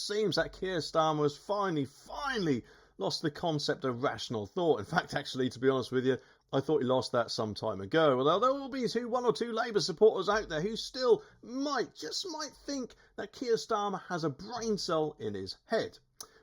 seems that Keir Starmer has finally lost the concept of rational thought. In fact, actually, to be honest with you, I thought he lost that some time ago. Although there will be one or two Labour supporters out there who still just might think that Keir Starmer has a brain cell in his head.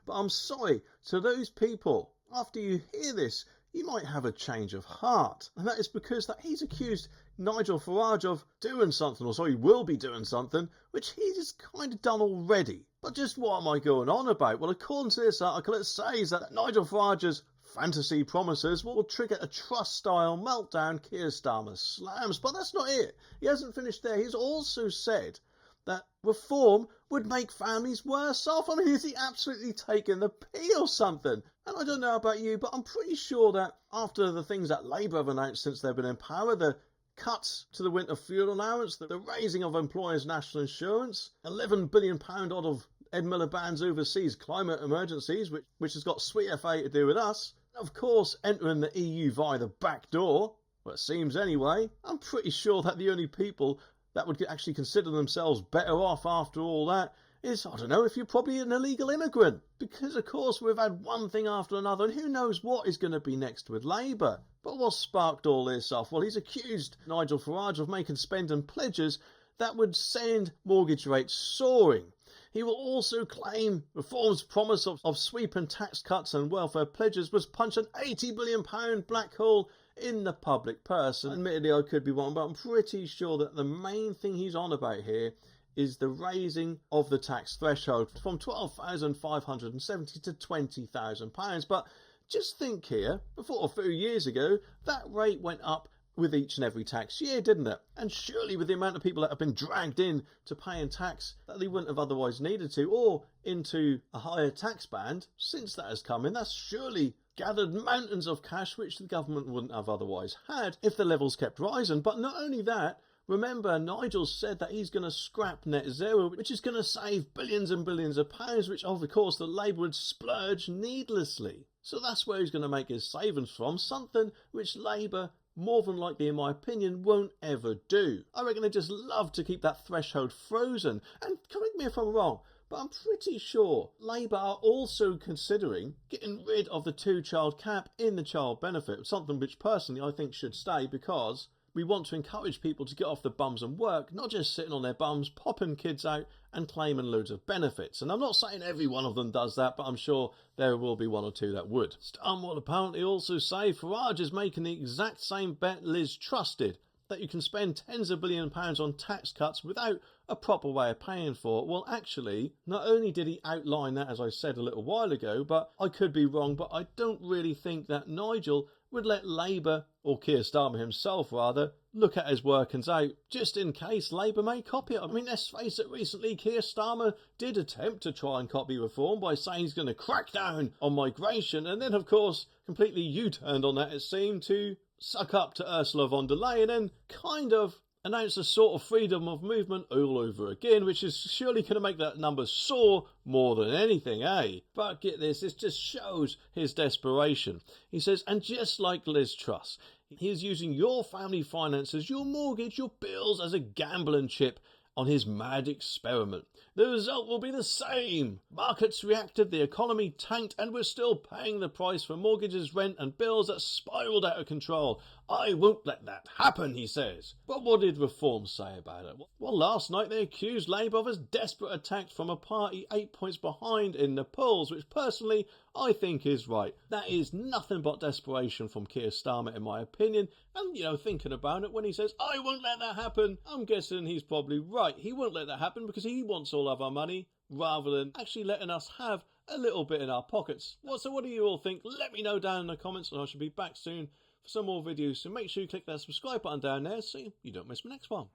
But I'm sorry, to those people, after you hear this, you might have a change of heart. And that is because that he's accused Nigel Farage of doing something, or sorry, will be doing something, which he's kind of done already. But just what am I going on about? Well, according to this article, it says that Nigel Farage's fantasy promises will trigger a Truss-style meltdown Keir Starmer slams. But that's not it. He hasn't finished there. He's also said that reform would make families worse off. I mean, is he absolutely taking the pee or something? And I don't know about you, but I'm pretty sure that after the things that Labour have announced since they've been in power, the cuts to the winter fuel allowance, the raising of employers' national insurance, £11 billion odd of Ed Miliband's overseas climate emergencies, which has got sweet FA to do with us, and of course entering the EU via the back door, well, it seems anyway. I'm pretty sure that the only people that would actually consider themselves better off after all that is, I don't know, if you're probably an illegal immigrant. Because, of course, we've had one thing after another, and who knows what is going to be next with Labour. But what sparked all this off? Well, he's accused Nigel Farage of making spending pledges that would send mortgage rates soaring. He will also claim Reform's promise of sweeping tax cuts and welfare pledges was punch an £80 billion black hole in the public purse. And admittedly, I could be wrong, but I'm pretty sure that the main thing he's on about here is the raising of the tax threshold from £12,570 to £20,000. But just think here, before a few years ago, that rate went up with each and every tax year, didn't it? And surely with the amount of people that have been dragged in to paying tax that they wouldn't have otherwise needed to, or into a higher tax band, since that has come in, that's surely gathered mountains of cash which the government wouldn't have otherwise had if the levels kept rising. But not only that, remember, Nigel said that he's going to scrap net zero, which is going to save billions and billions of pounds, which of course the Labour would splurge needlessly. So that's where he's going to make his savings from, something which Labour, more than likely in my opinion, won't ever do. I reckon they just love to keep that threshold frozen. And correct me if I'm wrong, but I'm pretty sure Labour are also considering getting rid of the two-child cap in the child benefit, something which personally I think should stay, because we want to encourage people to get off the bums and work, not just sitting on their bums, popping kids out and claiming loads of benefits. And I'm not saying every one of them does that, but I'm sure there will be one or two that would. Starmer will apparently also say Farage is making the exact same bet Liz Truss did, that you can spend tens of £billions on tax cuts without a proper way of paying for it. Well, actually, not only did he outline that, as I said a little while ago, but I could be wrong, but I don't really think that Nigel would let Labour, or Keir Starmer himself rather, look at his workings out, just in case Labour may copy it. I mean, let's face it, recently Keir Starmer did attempt to try and copy reform by saying he's going to crack down on migration, and then of course completely U-turned on that, it seemed, to suck up to Ursula von der Leyen and kind of announce a sort of freedom of movement all over again, which is surely going to make that number soar more than anything, eh? But get this just shows his desperation. He says, and just like Liz Truss, he is using your family finances, your mortgage, your bills as a gambling chip on his mad experiment. The result will be the same. Markets reacted, the economy tanked, and we're still paying the price for mortgages, rent and bills that spiralled out of control. I won't let that happen, he says. But what did Reform say about it? Well, last night they accused Labour of a desperate attack from a party 8 points behind in the polls, which personally I think is right. That is nothing but desperation from Keir Starmer, in my opinion. And, thinking about it, when he says, I won't let that happen, I'm guessing he's probably right. He won't let that happen because he wants all of our money, rather than actually letting us have a little bit in our pockets. So what do you all think? Let me know down in the comments, and I shall be back soon for some more videos. So make sure you click that subscribe button down there so you don't miss my next one.